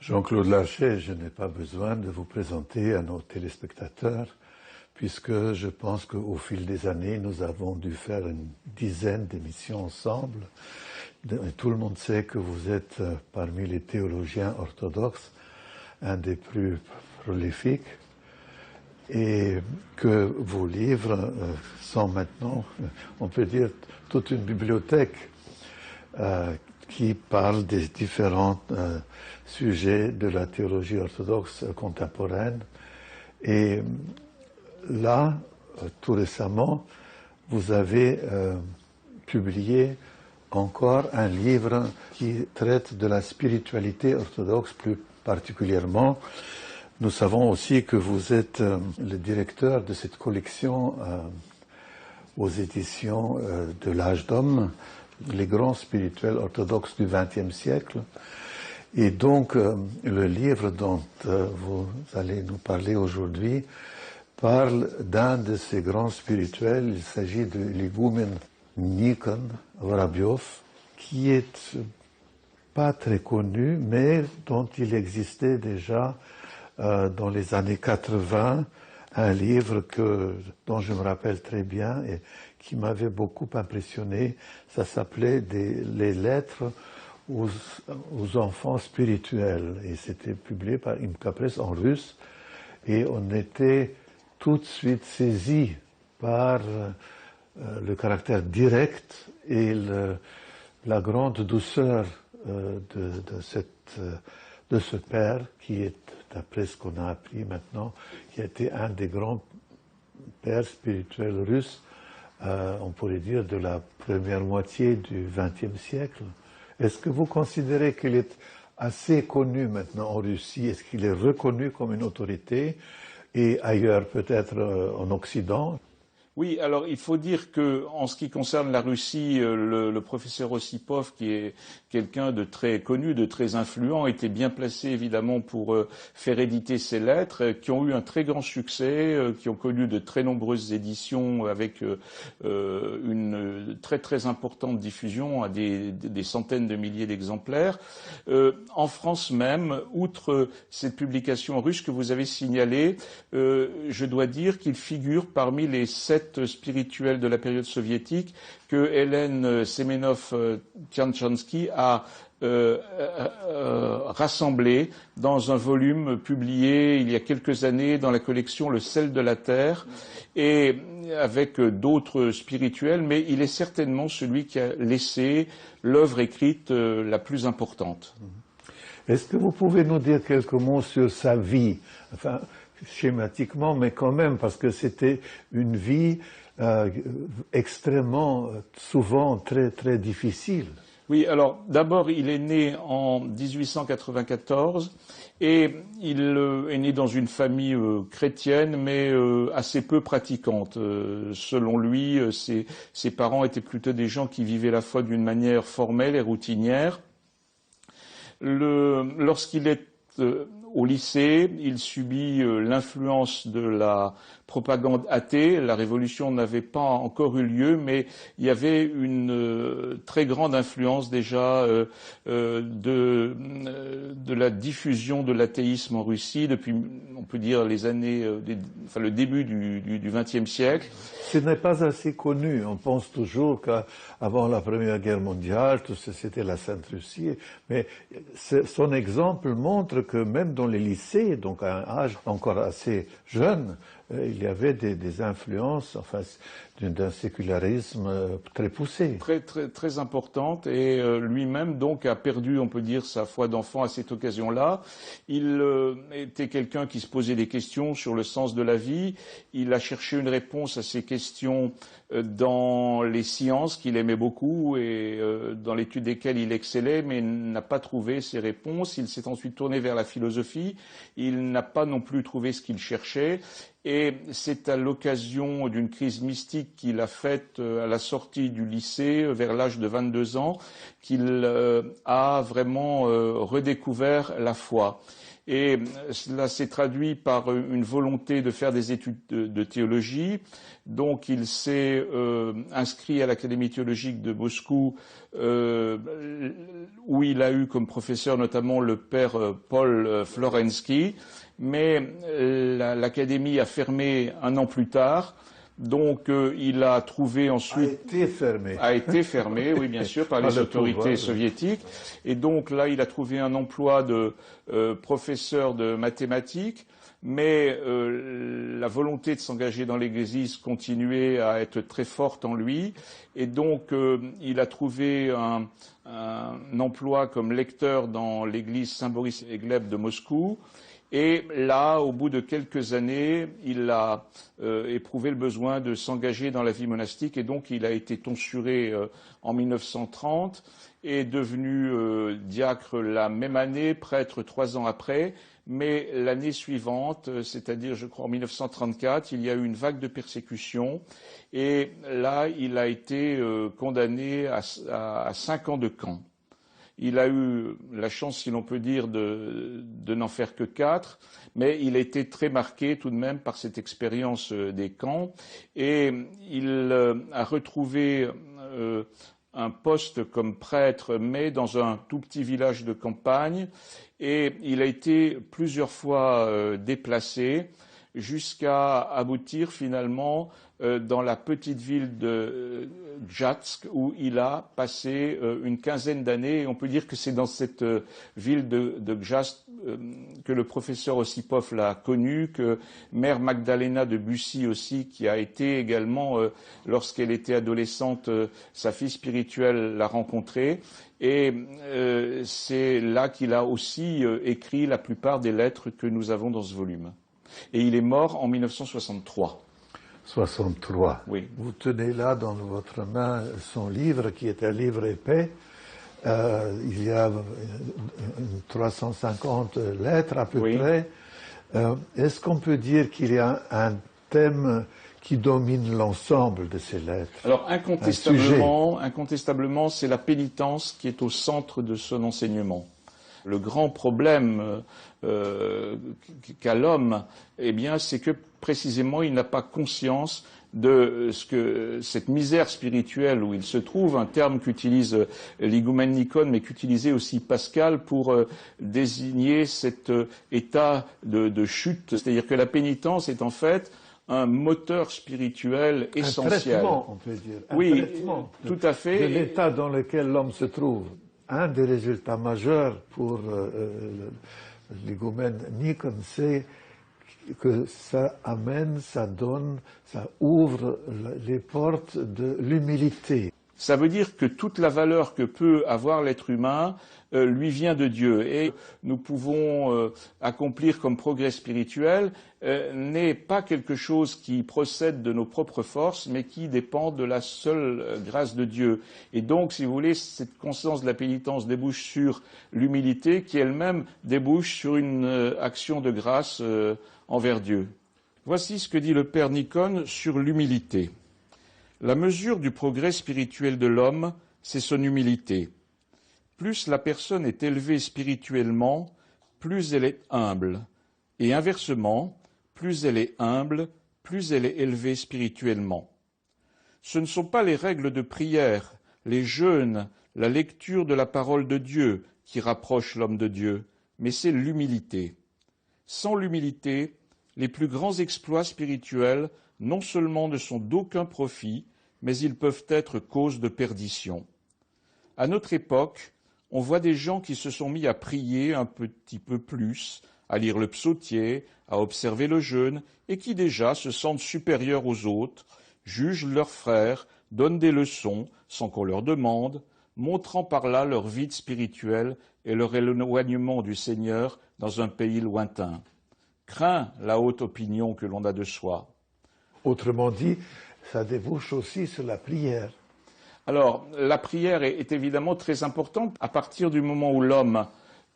Jean-Claude Larcher, je n'ai pas besoin de vous présenter à nos téléspectateurs, puisque je pense qu'au fil des années, nous avons dû faire une dizaine d'émissions ensemble. Tout le monde sait que vous êtes parmi les théologiens orthodoxes, un des plus prolifiques, et que vos livres sont maintenant, on peut dire, toute une bibliothèque qui parle des différents sujets de la théologie orthodoxe contemporaine. Et là, tout récemment, vous avez publié encore un livre qui traite de la spiritualité orthodoxe plus particulièrement. Nous savons aussi que vous êtes le directeur de cette collection aux éditions de l'Âge d'Homme, les grands spirituels orthodoxes du XXe siècle. Et donc, le livre dont vous allez nous parler aujourd'hui parle d'un de ces grands spirituels. Il s'agit de l'higoumène Nikon Vorobiov, qui est pas très connu, mais dont il existait déjà dans les années 80, un livre dont je me rappelle très bien et qui m'avait beaucoup impressionné. Ça s'appelait Les lettres aux enfants spirituels, et c'était publié par Imka Press en russe, et on était tout de suite saisi par le caractère direct et la grande douceur de ce père qui est, d'après ce qu'on a appris maintenant, qui a été un des grands pères spirituels russes, on pourrait dire de la première moitié du XXe siècle. Est-ce que vous considérez qu'il est assez connu maintenant en Russie? Est-ce qu'il est reconnu comme une autorité et ailleurs, peut-être en Occident? Oui, alors il faut dire que, en ce qui concerne la Russie, le professeur Ossipov, qui est quelqu'un de très connu, de très influent, était bien placé évidemment pour faire éditer ces lettres, qui ont eu un très grand succès, qui ont connu de très nombreuses éditions avec une très très importante diffusion à des centaines de milliers d'exemplaires. En France même, outre cette publication russe que vous avez signalée, je dois dire qu'il figure parmi les 7 spirituels de la période soviétique que Hélène Semenov-Tianshansky a rassemblé dans un volume publié il y a quelques années dans la collection Le sel de la terre, et avec d'autres spirituels, mais il est certainement celui qui a laissé l'œuvre écrite la plus importante. Est-ce que vous pouvez nous dire quelques mots sur sa vie, enfin schématiquement, mais quand même, parce que c'était une vie extrêmement, souvent très très difficile. Oui, alors d'abord il est né en 1894 et il est né dans une famille chrétienne mais assez peu pratiquante. Selon lui, ses parents étaient plutôt des gens qui vivaient la foi d'une manière formelle et routinière. Lorsqu'il est au lycée, il subit l'influence de la propagande athée. La révolution n'avait pas encore eu lieu, mais il y avait une très grande influence déjà de la diffusion de l'athéisme en Russie depuis, on peut dire, les années, le début du XXe siècle. Ce n'est pas assez connu. On pense toujours qu'avant la Première Guerre mondiale, tout c'était la Sainte Russie, mais son exemple montre que même dans les lycées, donc à un âge encore assez jeune, il y avait des influences, enfin, d'un sécularisme très poussé. Très, très, très importante, et lui-même donc a perdu, on peut dire, sa foi d'enfant à cette occasion-là. Il était quelqu'un qui se posait des questions sur le sens de la vie. Il a cherché une réponse à ces questions dans les sciences qu'il aimait beaucoup et dans l'étude desquelles il excellait, mais n'a pas trouvé ces réponses. Il s'est ensuite tourné vers la philosophie. Il n'a pas non plus trouvé ce qu'il cherchait. Et c'est à l'occasion d'une crise mystique qu'il a faite à la sortie du lycée, vers l'âge de 22 ans, qu'il a vraiment redécouvert la foi. Et cela s'est traduit par une volonté de faire des études de théologie. Donc il s'est inscrit à l'Académie théologique de Moscou, où il a eu comme professeur notamment le père Paul Florensky. Mais l'Académie a fermé un an plus tard. Donc il a trouvé ensuite... A été fermé, oui bien sûr, par les autorités soviétiques. Et donc là, il a trouvé un emploi de professeur de mathématiques, mais la volonté de s'engager dans l'Église continuait à être très forte en lui. Et donc il a trouvé un emploi comme lecteur dans l'église Saint-Boris et Gleb de Moscou. Et là, au bout de quelques années, il a éprouvé le besoin de s'engager dans la vie monastique et donc il a été tonsuré en 1930 et devenu diacre la même année, prêtre 3 ans après. Mais l'année suivante, c'est-à-dire je crois en 1934, il y a eu une vague de persécution et là, il a été condamné à 5 ans de camp. Il a eu la chance, si l'on peut dire, de n'en faire que 4, mais il a été très marqué tout de même par cette expérience des camps et il a retrouvé un poste comme prêtre, mais dans un tout petit village de campagne, et il a été plusieurs fois déplacé jusqu'à aboutir finalement dans la petite ville de Gzhatsk où il a passé une quinzaine d'années. Et on peut dire que c'est dans cette ville de Gzhatsk que le professeur Ossipov l'a connu, que Mère Magdalena de Bussy aussi, qui a été également, lorsqu'elle était adolescente, sa fille spirituelle, l'a rencontrée. Et c'est là qu'il a aussi écrit la plupart des lettres que nous avons dans ce volume. Et il est mort en 1963. 63. Oui. Vous tenez là dans votre main son livre, qui est un livre épais. Il y a 350 lettres à peu près. Est-ce qu'on peut dire qu'il y a un thème qui domine l'ensemble de ces lettres? Alors incontestablement, c'est la pénitence qui est au centre de son enseignement. Le grand problème qu'a l'homme, eh bien, c'est que précisément il n'a pas conscience de cette misère spirituelle où il se trouve, un terme qu'utilise l'higoumène Nikon, mais qu'utilisait aussi Pascal pour désigner cet état de chute. C'est-à-dire que la pénitence est en fait un moteur spirituel essentiel. Un traitement, on peut dire. Oui, tout à fait. De l'état dans lequel l'homme se trouve. Un des résultats majeurs pour l'higoumène Nikon, c'est que ça amène, ça donne, ça ouvre les portes de l'humilité. Ça veut dire que toute la valeur que peut avoir l'être humain lui vient de Dieu. Et nous pouvons accomplir comme progrès spirituel n'est pas quelque chose qui procède de nos propres forces, mais qui dépend de la seule grâce de Dieu. Et donc, si vous voulez, cette conscience de la pénitence débouche sur l'humilité, qui elle-même débouche sur une action de grâce envers Dieu. Voici ce que dit le père Nikon sur l'humilité. La mesure du progrès spirituel de l'homme, c'est son humilité. Plus la personne est élevée spirituellement, plus elle est humble. Et inversement, plus elle est humble, plus elle est élevée spirituellement. Ce ne sont pas les règles de prière, les jeûnes, la lecture de la parole de Dieu qui rapprochent l'homme de Dieu, mais c'est l'humilité. Sans l'humilité, les plus grands exploits spirituels non seulement ne sont d'aucun profit, mais ils peuvent être cause de perdition. À notre époque, on voit des gens qui se sont mis à prier un petit peu plus, à lire le psautier, à observer le jeûne, et qui déjà se sentent supérieurs aux autres, jugent leurs frères, donnent des leçons sans qu'on leur demande, montrant par là leur vide spirituel et leur éloignement du Seigneur dans un pays lointain. Crains la haute opinion que l'on a de soi. Autrement dit, ça débouche aussi sur la prière. Alors, la prière est évidemment très importante. À partir du moment où l'homme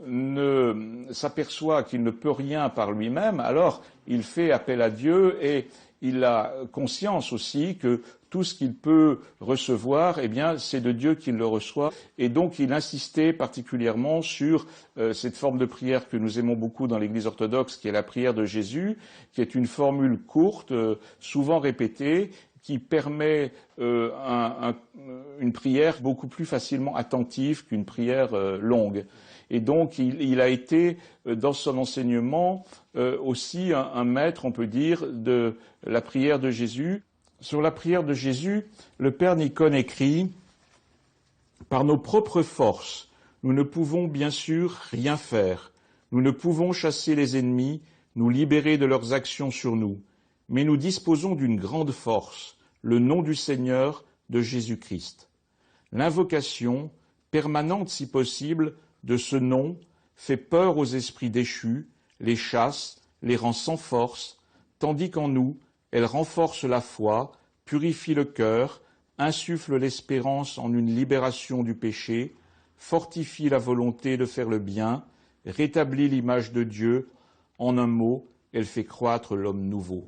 ne s'aperçoit qu'il ne peut rien par lui-même, alors il fait appel à Dieu et il a conscience aussi que tout ce qu'il peut recevoir, eh bien, c'est de Dieu qu'il le reçoit. Et donc, il insistait particulièrement sur cette forme de prière que nous aimons beaucoup dans l'Église orthodoxe, qui est la prière de Jésus, qui est une formule courte, souvent répétée, qui permet une prière beaucoup plus facilement attentive qu'une prière longue. Et donc, il a été, dans son enseignement, aussi un maître, on peut dire, de la prière de Jésus. Sur la prière de Jésus, le Père Nicone écrit « Par nos propres forces, nous ne pouvons bien sûr rien faire. Nous ne pouvons chasser les ennemis, nous libérer de leurs actions sur nous. Mais nous disposons d'une grande force, le nom du Seigneur, de Jésus-Christ. L'invocation, permanente si possible, de ce nom fait peur aux esprits déchus, les chasse, les rend sans force, tandis qu'en nous, elle renforce la foi, purifie le cœur, insuffle l'espérance en une libération du péché, fortifie la volonté de faire le bien, rétablit l'image de Dieu. En un mot, elle fait croître l'homme nouveau. »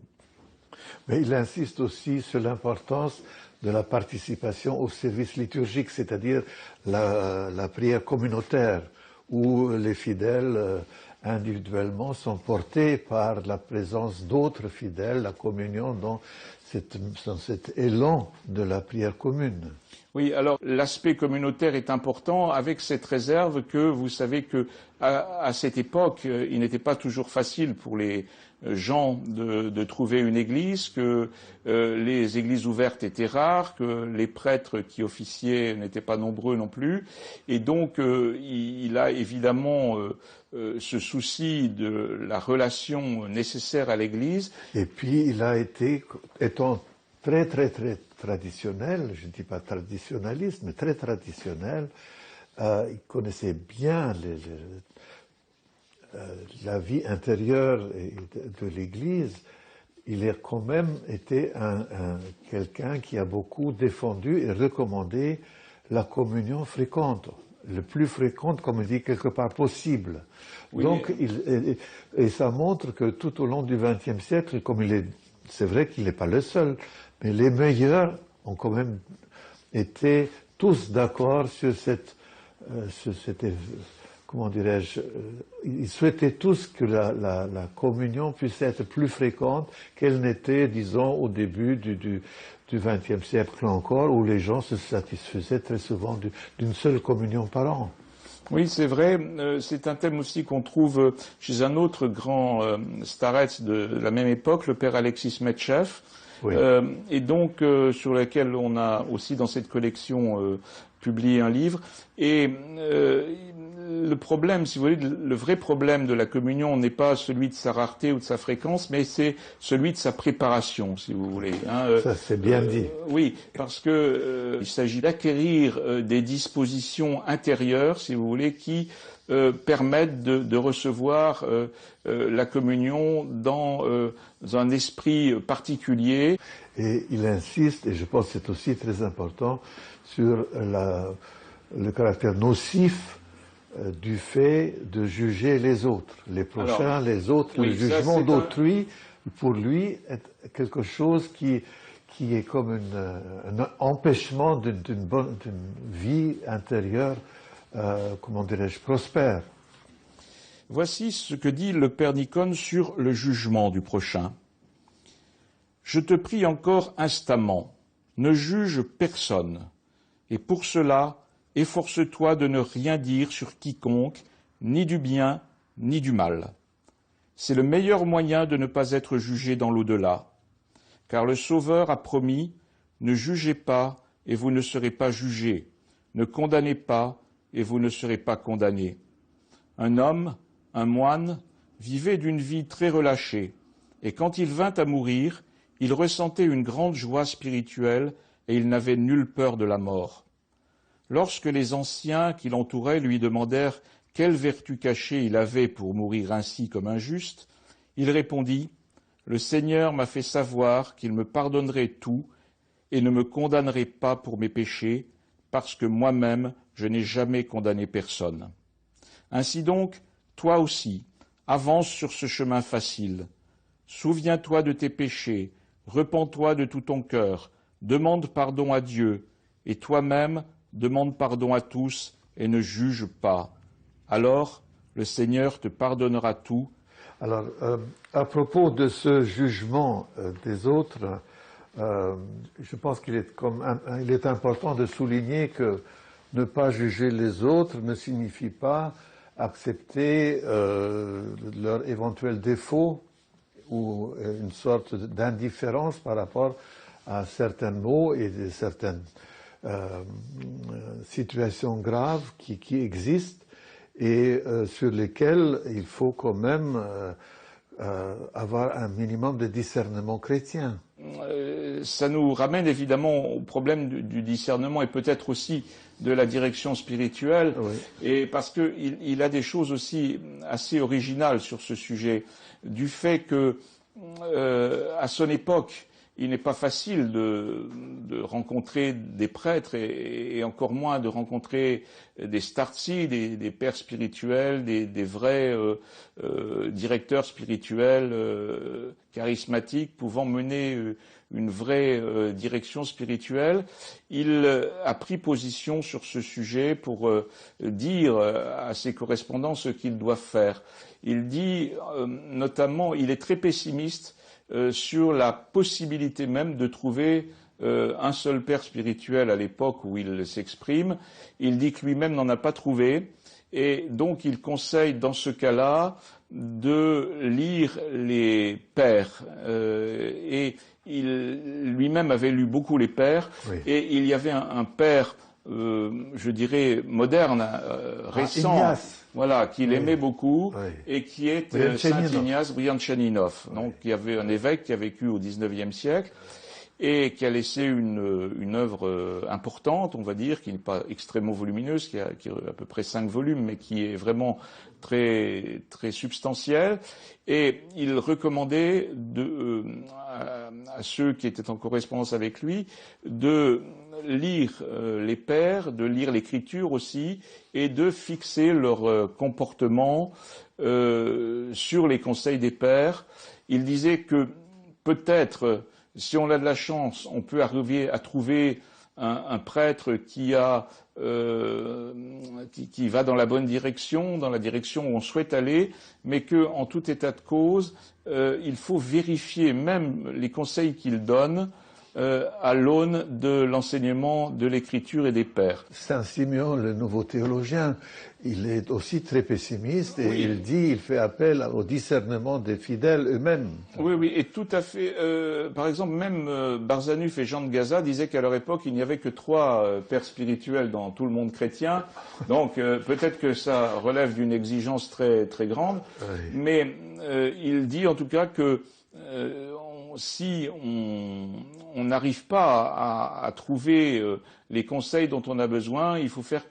Mais il insiste aussi sur l'importance de la participation au service liturgique, c'est-à-dire la prière communautaire, où les fidèles individuellement sont portés par la présence d'autres fidèles, la communion dans cet élan de la prière commune. Oui, alors l'aspect communautaire est important, avec cette réserve que vous savez que à cette époque, il n'était pas toujours facile pour les gens de trouver une église, que les églises ouvertes étaient rares, que les prêtres qui officiaient n'étaient pas nombreux non plus, et donc il a évidemment ce souci de la relation nécessaire à l'église. Et puis il a été, étant très traditionnel, je ne dis pas traditionnaliste, mais très traditionnel, il connaissait bien la vie intérieure de l'Église. Il a quand même été quelqu'un qui a beaucoup défendu et recommandé la communion fréquente, le plus fréquente, comme on dit, quelque part possible. Oui. Donc, et ça montre que tout au long du XXe siècle, c'est vrai qu'il n'est pas le seul, mais les meilleurs ont quand même été tous d'accord sur cette comment dirais-je, ils souhaitaient tous que la communion puisse être plus fréquente qu'elle n'était, disons, au début du XXe siècle encore, où les gens se satisfaisaient très souvent d'une seule communion par an. Oui, c'est vrai. C'est un thème aussi qu'on trouve chez un autre grand starets de la même époque, le père Alexis Metchev, oui. Et donc sur lequel on a aussi dans cette collection publié un livre. Et le problème, si vous voulez, le vrai problème de la communion n'est pas celui de sa rareté ou de sa fréquence, mais c'est celui de sa préparation, si vous voulez. Ça, c'est bien dit. Oui, parce que il s'agit d'acquérir des dispositions intérieures, si vous voulez, qui permettent de recevoir la communion dans un esprit particulier. Et il insiste, et je pense que c'est aussi très important, sur le caractère nocif du fait de juger les autres, les prochains, les autres, oui, le jugement d'autrui, pour lui, est quelque chose qui est comme un empêchement d'une vie intérieure, comment dirais-je, prospère. Voici ce que dit le Père Nicone sur le jugement du prochain. Je te prie encore instamment, ne juge personne, et pour cela, efforce-toi de ne rien dire sur quiconque, ni du bien, ni du mal. C'est le meilleur moyen de ne pas être jugé dans l'au-delà, car le Sauveur a promis « Ne jugez pas, et vous ne serez pas jugés, ne condamnez pas, et vous ne serez pas condamnés. » Un homme, un moine, vivait d'une vie très relâchée, et quand il vint à mourir, il ressentait une grande joie spirituelle, et il n'avait nulle peur de la mort. Lorsque les anciens qui l'entouraient lui demandèrent quelle vertu cachée il avait pour mourir ainsi comme un juste, il répondit « Le Seigneur m'a fait savoir qu'il me pardonnerait tout et ne me condamnerait pas pour mes péchés, parce que moi-même je n'ai jamais condamné personne. Ainsi donc, toi aussi, avance sur ce chemin facile. Souviens-toi de tes péchés, repens-toi de tout ton cœur, demande pardon à Dieu, et toi-même, demande pardon à tous, et ne juge pas. Alors, le Seigneur te pardonnera tout. Alors, à propos de ce jugement des autres, je pense qu'il est important de souligner que ne pas juger les autres ne signifie pas accepter leurs éventuels défauts ou une sorte d'indifférence par rapport à certains mots et certaines situations graves qui existent et sur lesquelles il faut quand même avoir un minimum de discernement chrétien. Ça nous ramène évidemment au problème du discernement et peut-être aussi de la direction spirituelle, Oui. et parce qu'il a des choses aussi assez originales sur ce sujet, du fait que à son époque, il n'est pas facile de rencontrer des prêtres et encore moins de rencontrer des startsi, des pères spirituels, des vrais directeurs spirituels charismatiques pouvant mener une vraie direction spirituelle. Il a pris position sur ce sujet pour dire à ses correspondants ce qu'ils doivent faire. Il dit notamment, il est très pessimiste sur la possibilité même de trouver un seul père spirituel à l'époque où il s'exprime. Il dit que lui-même n'en a pas trouvé et donc il conseille dans ce cas-là de lire les pères et il lui-même avait lu beaucoup les pères, oui. Et il y avait un père, je dirais, moderne, récent, voilà, qu'il aimait beaucoup, oui. Et qui est Saint Ignace Brianchaninov. Donc, il y avait un évêque qui a vécu au XIXe siècle et qui a laissé une œuvre importante, on va dire, qui n'est pas extrêmement volumineuse, qui a à peu près 5 volumes, mais qui est vraiment très, très substantielle. Et il recommandait à ceux qui étaient en correspondance avec lui de lire les pères, de lire l'écriture aussi, et de fixer leur comportement sur les conseils des pères. Il disait que peut-être, si on a de la chance, on peut arriver à trouver un prêtre qui va dans la bonne direction, dans la direction où on souhaite aller, mais que, en tout état de cause, il faut vérifier même les conseils qu'il donne à l'aune de l'enseignement de l'écriture et des pères. Saint Simeon, le nouveau théologien, il est aussi très pessimiste et oui. Il fait appel au discernement des fidèles eux-mêmes. Oui, oui, et tout à fait. Par exemple, même Barzanuf et Jean de Gaza disaient qu'à leur époque, il n'y avait que 3 pères spirituels dans tout le monde chrétien. Donc, peut-être que ça relève d'une exigence très, très grande. Oui. Mais il dit en tout cas que si on n'arrive pas à trouver les conseils dont on a besoin, il faut faire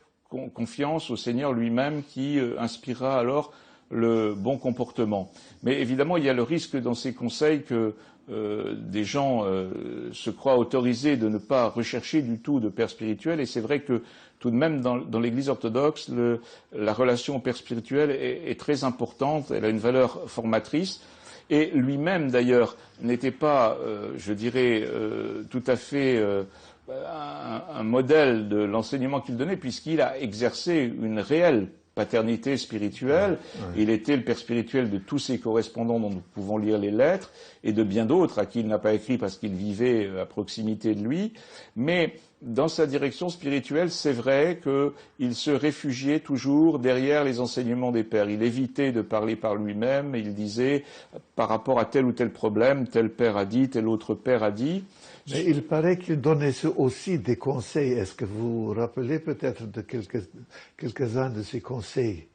confiance au Seigneur lui-même qui inspirera alors le bon comportement. Mais évidemment, il y a le risque dans ces conseils que des gens se croient autorisés de ne pas rechercher du tout de père spirituel, et c'est vrai que tout de même dans l'Église orthodoxe, la relation au père spirituel est très importante, elle a une valeur formatrice. Et lui-même, d'ailleurs, n'était pas, je dirais, tout à fait un modèle de l'enseignement qu'il donnait, puisqu'il a exercé une réelle paternité spirituelle. Il était le père spirituel de tous ses correspondants dont nous pouvons lire les lettres, et de bien d'autres à qui il n'a pas écrit parce qu'il vivait à proximité de lui. Mais dans sa direction spirituelle, c'est vrai qu'il se réfugiait toujours derrière les enseignements des pères. Il évitait de parler par lui-même, il disait, par rapport à tel ou tel problème, tel père a dit, tel autre père a dit. Mais il paraît qu'il donnait aussi des conseils. Est-ce que vous vous rappelez peut-être de quelques-uns de ces conseils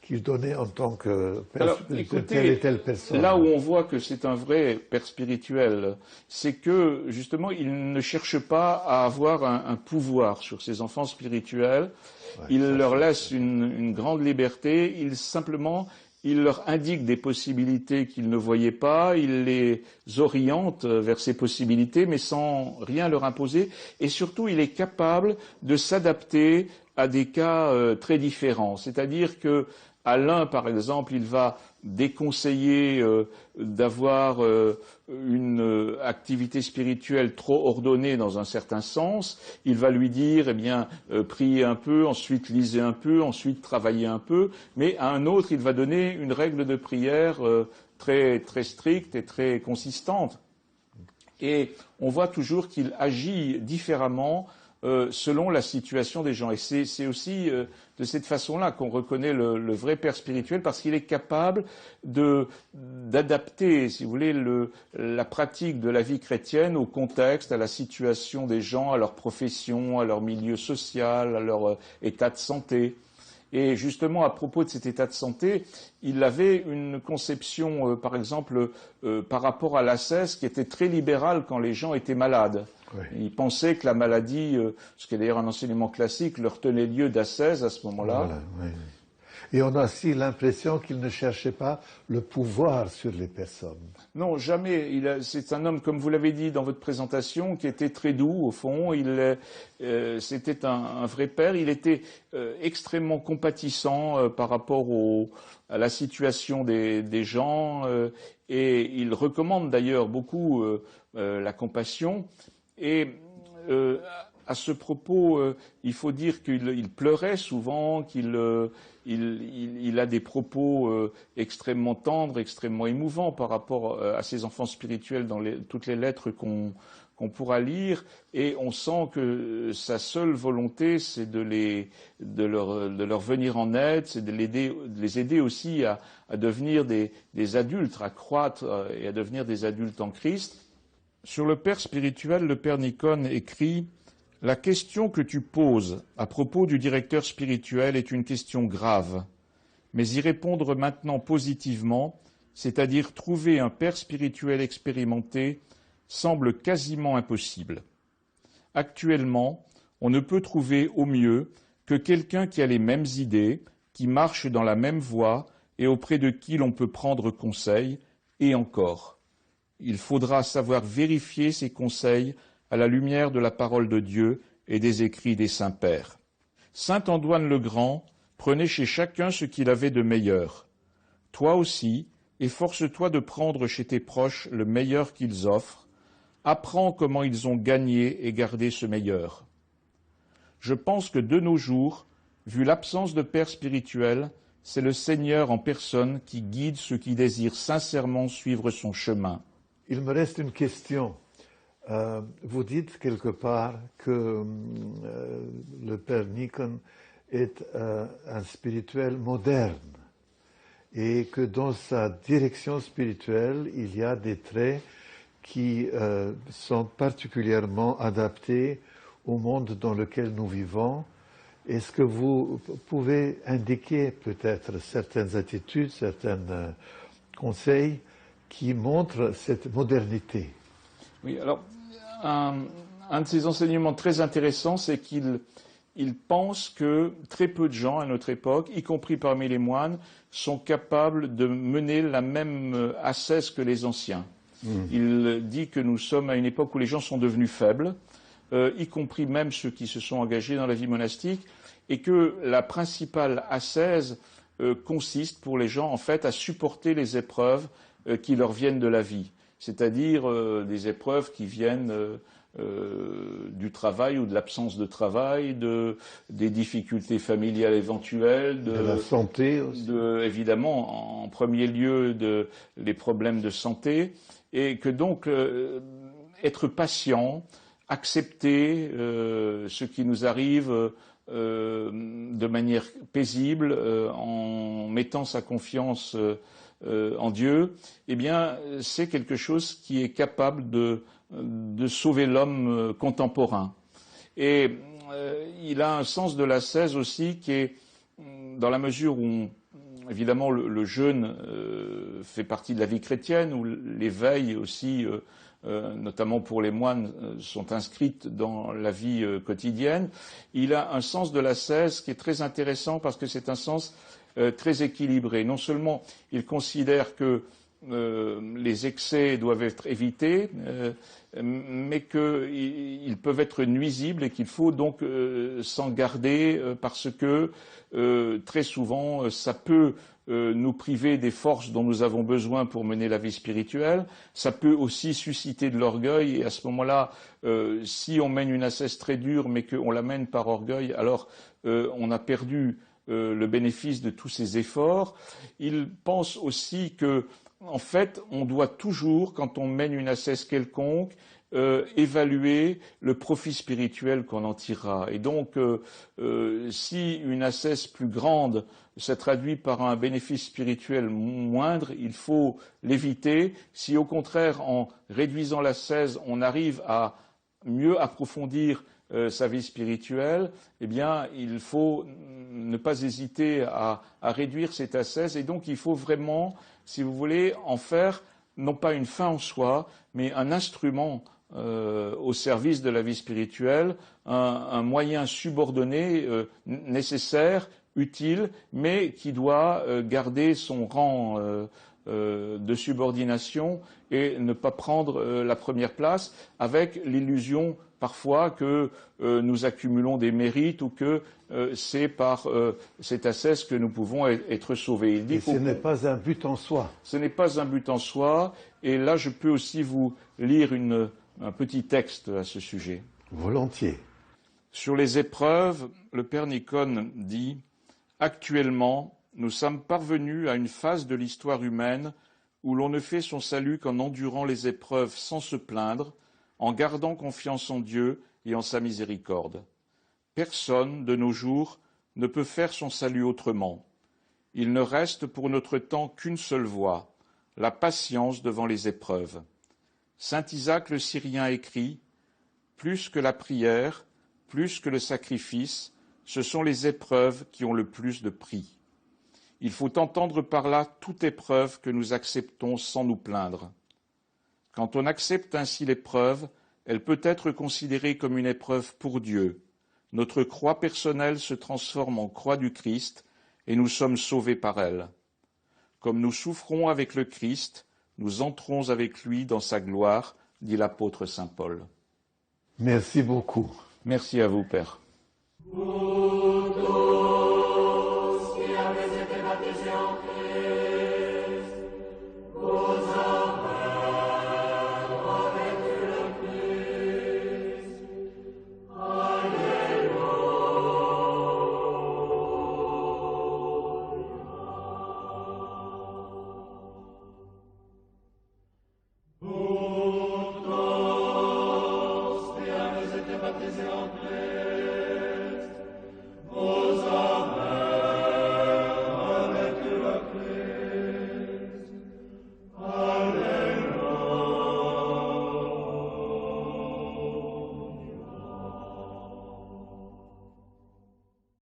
qu'il donnait en tant que telle et telle personne? Là où on voit que c'est un vrai père spirituel, c'est que justement il ne cherche pas à avoir un pouvoir sur ses enfants spirituels. Ouais, il leur laisse une grande liberté. Il leur indique des possibilités qu'ils ne voyaient pas, il les oriente vers ces possibilités, mais sans rien leur imposer. Et surtout, il est capable de s'adapter à des cas très différents. C'est-à-dire que à l'un, par exemple, il va déconseiller d'avoir une activité spirituelle trop ordonnée dans un certain sens. Il va lui dire, eh bien, priez un peu, ensuite lisez un peu, ensuite travaillez un peu. Mais à un autre, il va donner une règle de prière très, très stricte et très consistante. Et on voit toujours qu'il agit différemment selon la situation des gens. Et c'est aussi de cette façon-là qu'on reconnaît le vrai père spirituel, parce qu'il est capable d'adapter, si vous voulez, la pratique de la vie chrétienne au contexte, à la situation des gens, à leur profession, à leur milieu social, à leur état de santé. Et justement, à propos de cet état de santé, il avait une conception, par exemple, par rapport à l'ascèse, qui était très libérale quand les gens étaient malades. Oui. Il pensait que la maladie, ce qui est d'ailleurs un enseignement classique, leur tenait lieu d'ascèse à ce moment-là. Voilà, oui. Et on a aussi l'impression qu'il ne cherchait pas le pouvoir sur les personnes. Non, jamais. C'est un homme, comme vous l'avez dit dans votre présentation, qui était très doux, au fond. C'était un vrai père. Il était extrêmement compatissant par rapport à la situation des gens. Et il recommande d'ailleurs beaucoup la compassion. Et à ce propos, il faut dire qu'il pleurait souvent, qu'il a des propos extrêmement tendres, extrêmement émouvants par rapport à ses enfants spirituels dans toutes les lettres qu'on pourra lire, et on sent que sa seule volonté, c'est de leur venir en aide, c'est de les aider aussi à devenir des adultes, à croître et à devenir des adultes en Christ. Sur le père spirituel, le père Nicone écrit: la question que tu poses à propos du directeur spirituel est une question grave, mais y répondre maintenant positivement, c'est-à-dire trouver un père spirituel expérimenté, semble quasiment impossible. Actuellement, on ne peut trouver au mieux que quelqu'un qui a les mêmes idées, qui marche dans la même voie et auprès de qui l'on peut prendre conseil, et encore. Il faudra savoir vérifier ces conseils à la lumière de la parole de Dieu et des écrits des saints pères. Saint Antoine le Grand prenait chez chacun ce qu'il avait de meilleur. Toi aussi, efforce-toi de prendre chez tes proches le meilleur qu'ils offrent. Apprends comment ils ont gagné et gardé ce meilleur. Je pense que de nos jours, vu l'absence de père spirituel, c'est le Seigneur en personne qui guide ceux qui désirent sincèrement suivre son chemin. Il me reste une question. Vous dites quelque part que le père Nicone est un spirituel moderne et que dans sa direction spirituelle, il y a des traits qui sont particulièrement adaptés au monde dans lequel nous vivons. Est-ce que vous pouvez indiquer peut-être certaines attitudes, certains conseils qui montrent cette modernité? Oui, alors, un de ses enseignements très intéressants, c'est qu'il pense que très peu de gens à notre époque, y compris parmi les moines, sont capables de mener la même ascèse que les anciens. Il dit que nous sommes à une époque où les gens sont devenus faibles, y compris même ceux qui se sont engagés dans la vie monastique, et que la principale ascèse consiste pour les gens, en fait, à supporter les épreuves qui leur viennent de la vie, c'est-à-dire des épreuves qui viennent du travail ou de l'absence de travail, des difficultés familiales éventuelles, de la santé aussi. Évidemment, en premier lieu, les problèmes de santé, et que donc être patient, accepter ce qui nous arrive de manière paisible, en mettant sa confiance en Dieu, eh bien, c'est quelque chose qui est capable de sauver l'homme contemporain. Et il a un sens de l'ascèse aussi qui est, dans la mesure où, évidemment, le jeûne fait partie de la vie chrétienne, où les veilles aussi, notamment pour les moines, sont inscrites dans la vie quotidienne. Il a un sens de l'ascèse qui est très intéressant parce que c'est un sens très équilibré. Non seulement il considère que les excès doivent être évités, mais qu'ils peuvent être nuisibles et qu'il faut donc s'en garder parce que très souvent ça peut nous priver des forces dont nous avons besoin pour mener la vie spirituelle. Ça peut aussi susciter de l'orgueil, et à ce moment-là, si on mène une ascèse très dure, mais qu'on la mène par orgueil, alors on a perdu le bénéfice de tous ces efforts. Il pense aussi que, en fait, on doit toujours, quand on mène une ascèse quelconque, évaluer le profit spirituel qu'on en tirera. Et donc, si une ascèse plus grande se traduit par un bénéfice spirituel moindre, il faut l'éviter. Si au contraire, en réduisant l'ascèse, on arrive à mieux approfondir sa vie spirituelle, eh bien, il faut ne pas hésiter à réduire cette ascèse. Et donc, il faut vraiment, si vous voulez, en faire non pas une fin en soi, mais un instrument au service de la vie spirituelle, un moyen subordonné, nécessaire, utile, mais qui doit garder son rang de subordination et ne pas prendre la première place, avec l'illusion parfois que nous accumulons des mérites ou que c'est par cette ascèse que nous pouvons être sauvés. Il dit et ce n'est pas un but en soi. Ce n'est pas un but en soi, et là je peux aussi vous lire un petit texte à ce sujet. Volontiers. Sur les épreuves, le Père Nicone dit « Actuellement, nous sommes parvenus à une phase de l'histoire humaine où l'on ne fait son salut qu'en endurant les épreuves sans se plaindre, en gardant confiance en Dieu et en sa miséricorde. Personne, de nos jours, ne peut faire son salut autrement. Il ne reste pour notre temps qu'une seule voie, la patience devant les épreuves. Saint Isaac le Syrien écrit « Plus que la prière, plus que le sacrifice, ce sont les épreuves qui ont le plus de prix. Il faut entendre par là toute épreuve que nous acceptons sans nous plaindre. Quand on accepte ainsi l'épreuve, elle peut être considérée comme une épreuve pour Dieu. Notre croix personnelle se transforme en croix du Christ et nous sommes sauvés par elle. Comme nous souffrons avec le Christ, nous entrons avec lui dans sa gloire, dit l'apôtre saint Paul. » Merci beaucoup. Merci à vous, Père.